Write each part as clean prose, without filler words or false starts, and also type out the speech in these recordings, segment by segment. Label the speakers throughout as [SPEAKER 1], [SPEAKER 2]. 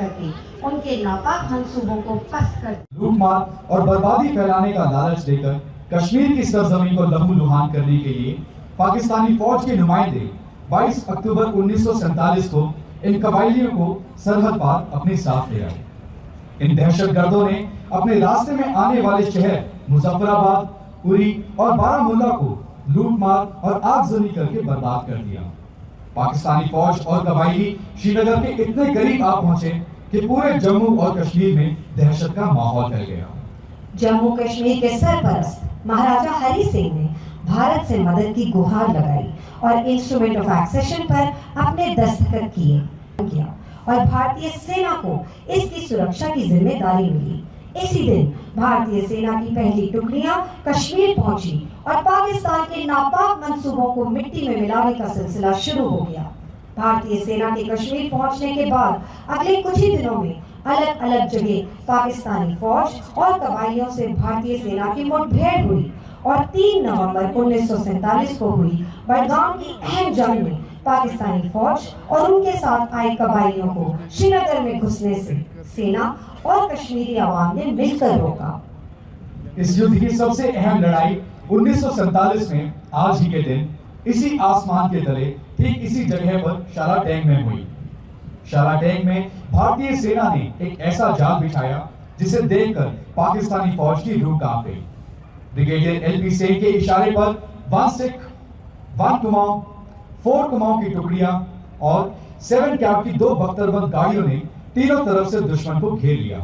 [SPEAKER 1] करके उनके नापाक मंसूबों को पस्त कर
[SPEAKER 2] लूटमार और बर्बादी फैलाने का लालच देकर कश्मीर की सरजमीन को लहूलुहान करने के लिए पाकिस्तानी फौज के नुमाइंदे 22 अक्टूबर 1947 को इन कबायलियों को सरहद पार अपने साथ ले आए। इन दहशतगर्दों ने अपने रास्ते में आने वाले शहर मुजफ्फराबाद, उरी और बारामूला को लूटमार और आगजनी करके बर्बाद कर दिया। पाकिस्तानी फौज और कबायली श्रीनगर के इतने करीब आ पहुंचे कि पूरे जम्मू और कश्मीर में दहशत का माहौल फैल गया।
[SPEAKER 1] जम्मू कश्मीर के सरपरस्त महाराजा हरि सिंह ने भारत से मदद की गुहार लगाई और इंस्ट्रूमेंट ऑफ एक्सेशन पर अपने दस्तखत किया और भारतीय सेना को इसकी सुरक्षा की जिम्मेदारी मिली। इसी दिन भारतीय सेना की पहली टुकड़ियां कश्मीर पहुंची और पाकिस्तान के नापाक मंसूबों को मिट्टी में मिलाने का सिलसिला शुरू हो गया। भारतीय सेना के कश्मीर पहुंचने के बाद अगले कुछ ही दिनों में अलग अलग जगह पाकिस्तानी फौज और कबायलियों से भारतीय सेना की मुठभेड़ हुई और 3 नवंबर 1947 को हुई बडगाम की अहम जंग में पाकिस्तानी फौज और उनके साथ आए कबायलियों को श्रीनगर में घुसने से सेना और कश्मीरी आवाम ने मिलकर रोका।
[SPEAKER 2] इस युद्ध की सबसे अहम लड़ाई 1947 में आज ही के दिन इसी आसमान के तले ठीक इसी जगह पर शाला टैंक में हुई। शाला टैंक में भारतीय सेना ने एक ऐसा जाल बिछाया जिसे देखकर पाकिस्तानी फौज की रूह कांप गई। ब्रिगेडियर एलपी सिंह के इशारे पर 1 सिख, 1 कुमाऊं, 4 कुमाऊं की टुकड़ियां और 7 कैब की 2 बख्तरबंद गाड़ियों ने तीनों तरफ से दुश्मन को घेर लिया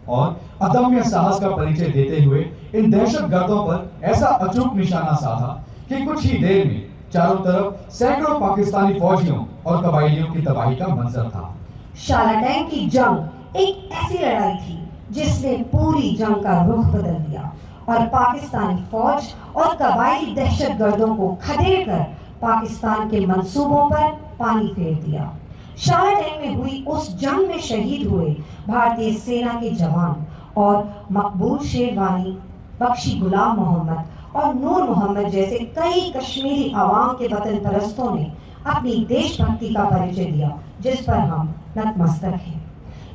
[SPEAKER 2] और अदम्य साहस का परिचय देते हुए इन दहशतगर्दों पर ऐसा अचूक निशाना साधा कि कुछ ही देर में चारों तरफ सैकड़ों पाकिस्तानी फौजियों और कबायलियों की तबाही का मंजर था।
[SPEAKER 1] शाला टैंक की जंग एक ऐसी लड़ाई थी जिसने पूरी जंग का रुख बदल दिया और पाकिस्तानी फौज और कबायली दहशतगर्दों को खदेड़कर पाकिस्तान के मंसूबों पर पानी फेर दिया। शाला टैंक में हुई उस जंग में शहीद हुए भारतीय सेना के जवान और मकबूल शेरवानी, बख्शी गुलाम मोहम्मद और नूर मोहम्मद जैसे कई कश्मीरी आवाम के वतन परस्तों ने अपनी देशभक्ति का परिचय दिया जिस पर हम नतमस्तक हैं।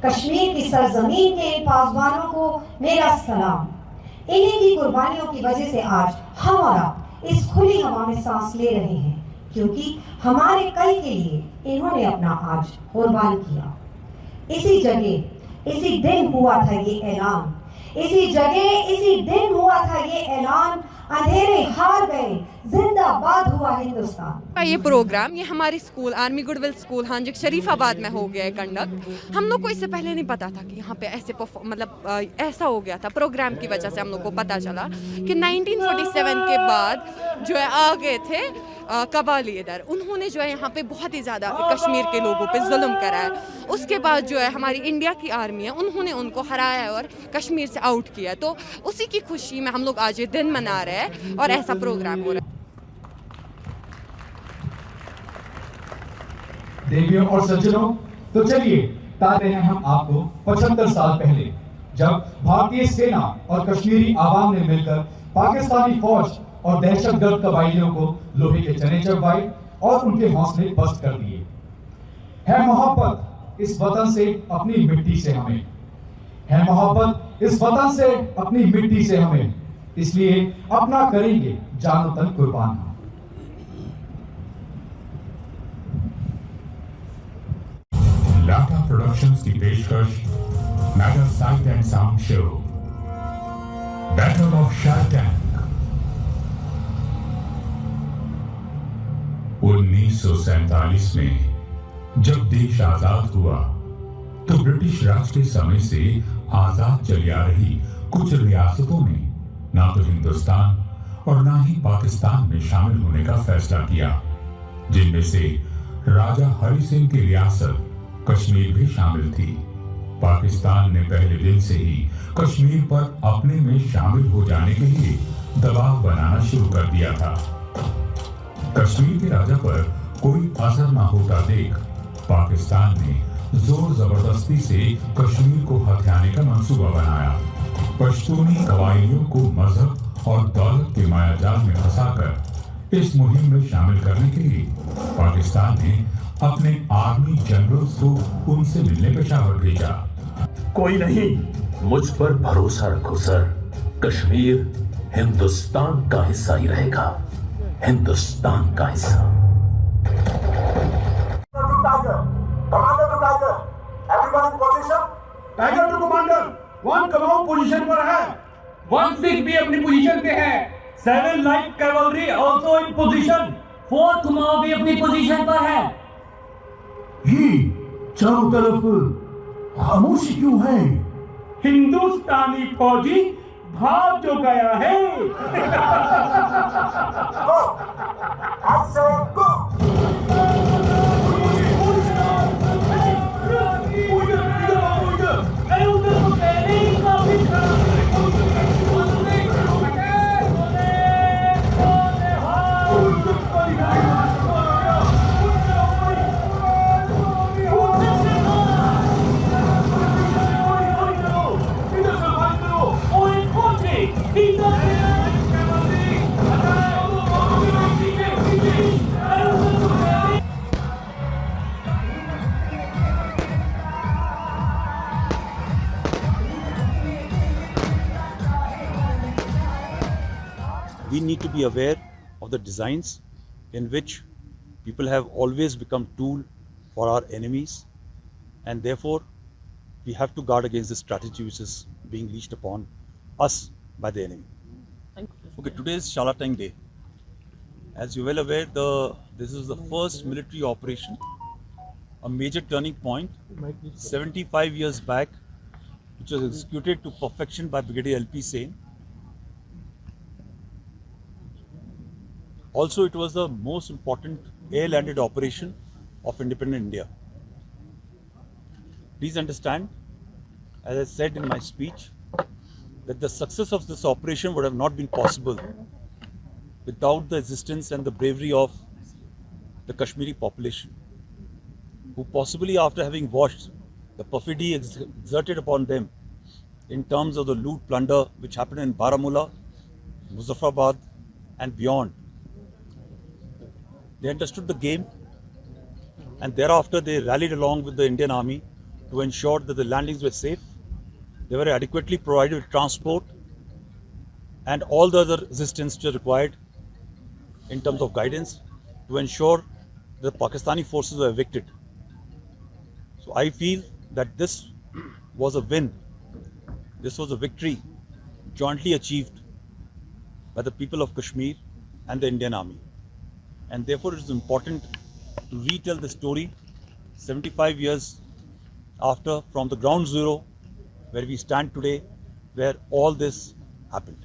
[SPEAKER 1] कश्मीर की सरजमीन के इन पासवानों को मेरा सलाम। इन्हीं की कुर्बानियों की वजह से आज हम और आप इस खुली हवा में सांस ले रहे हैं क्योंकि हमारे कल के लिए इन्होंने अपना आज कुर्बान किया। इसी जगह इसी दिन हुआ था ये ऐलान, इसी जगह इसी दिन हुआ था ये ऐलान, अंधेरे हार गए, जिंदाबाद हुआ हिंदुस्तान।
[SPEAKER 3] ये प्रोग्राम ये हमारे स्कूल आर्मी गुडविल स्कूल हाँ जी शरीफाबाद में हो गया है कंडक्ट। हम लोग को इससे पहले नहीं पता था कि यहाँ पे ऐसे मतलब ऐसा हो गया था। प्रोग्राम की वजह से हम लोग को पता चला कि 1947 के बाद जो है आ गए थे कबायली इधर, उन्होंने जो है यहाँ पे बहुत ही ज़्यादा कश्मीर के लोगों पे जुल्म करा है। उसके बाद जो है हमारी इंडिया की आर्मी है उन्होंने उनको हराया है और कश्मीर से आउट किया। तो उसी की खुशी में हम लोग आज ये दिन मना रहे हैं और ऐसा प्रोग्राम हो रहा है।
[SPEAKER 2] देवियों और सज्जनों, तो चलिए ताते हैं हम आपको 75 साल पहले जब भारतीय सेना और कश्मीरी आवाम ने मिलकर पाकिस्तानी फौज और दहशतगर्द कबायलियों को लोहे के चने चबवाए और उनके हौसले पस्त कर दिए। है मोहब्बत इस वतन से अपनी मिट्टी से हमें, है मोहब्बत इस वतन से अपनी मिट्टी से हमें, इसलिए अपना करेंगे जानो तन कुर्बान।
[SPEAKER 4] लाटा प्रोडक्शंस की पेशकश mega site and sound show battle of शाला टैंक 1947 में जब देश आजाद हुआ तो ब्रिटिश राज के समय से आजाद चली आ रही कुछ रियासतों ने ना तो हिंदुस्तान और ना ही पाकिस्तान में शामिल होने का फैसला किया, जिनमें से राजा हरि सिंह की रियासत कश्मीर भी शामिल थी। पाकिस्तान ने पहले दिन से ही कश्मीर पर अपने में शामिल हो जाने के लिए दबाव बनाना शुरू कर दिया था। कश्मीर के राजा पर कोई असर न होता देख पाकिस्तान ने जोर जबरदस्ती से कश्मीर को हथियाने का मंसूबा बनाया। पश्तूनी कबायलियों को मजहब और दौलत के मायाजाल में फंसाकर इस मुहिम में शामिल करने के लिए पाकिस्तान ने अपने आर्मी जनरल्स को उनसे मिलने पेशावर भेजा।
[SPEAKER 5] कोई नहीं, मुझ पर भरोसा रखो सर। कश्मीर हिंदुस्तान का हिस्सा ही रहेगा, हिंदुस्तान का हिस्सा।
[SPEAKER 6] Tiger to commander, 1 command position पर है।
[SPEAKER 7] 1 6 भी अपनी पोजीशन पे है।
[SPEAKER 8] 7 light cavalry also in position. 4 Kumaon भी अपनी पोजीशन पर है।
[SPEAKER 6] ये चारों तरफ खामोशी क्यों है?
[SPEAKER 7] हिंदुस्तानी फौजी भाग जो गया है।
[SPEAKER 9] We need to be aware of the designs in which people have always become tool for our enemies, and therefore we have to guard against the strategy which is being leashed upon us by the enemy. Okay, today is Shalatang Day. As you're well aware, this is the first military operation, a major turning point 75 years back, which was executed to perfection by Brigadier L.P. Sen. Also, it was the most important air-landed operation of independent India. Please understand, as I said in my speech, that the success of this operation would have not been possible without the existence and the bravery of the Kashmiri population, who possibly, after having watched the perfidy exerted upon them in terms of the loot plunder which happened in Baramulla, Muzaffarabad and beyond, they understood the game, and thereafter they rallied along with the Indian Army to ensure that the landings were safe. They were adequately provided with transport and all the other assistance which are required in terms of guidance to ensure that the Pakistani forces were evicted. So I feel that this was a win. This was a victory jointly achieved by the people of Kashmir and the Indian Army. And therefore it is important to retell the story 75 years after, from the ground zero where we stand today, where all this happened.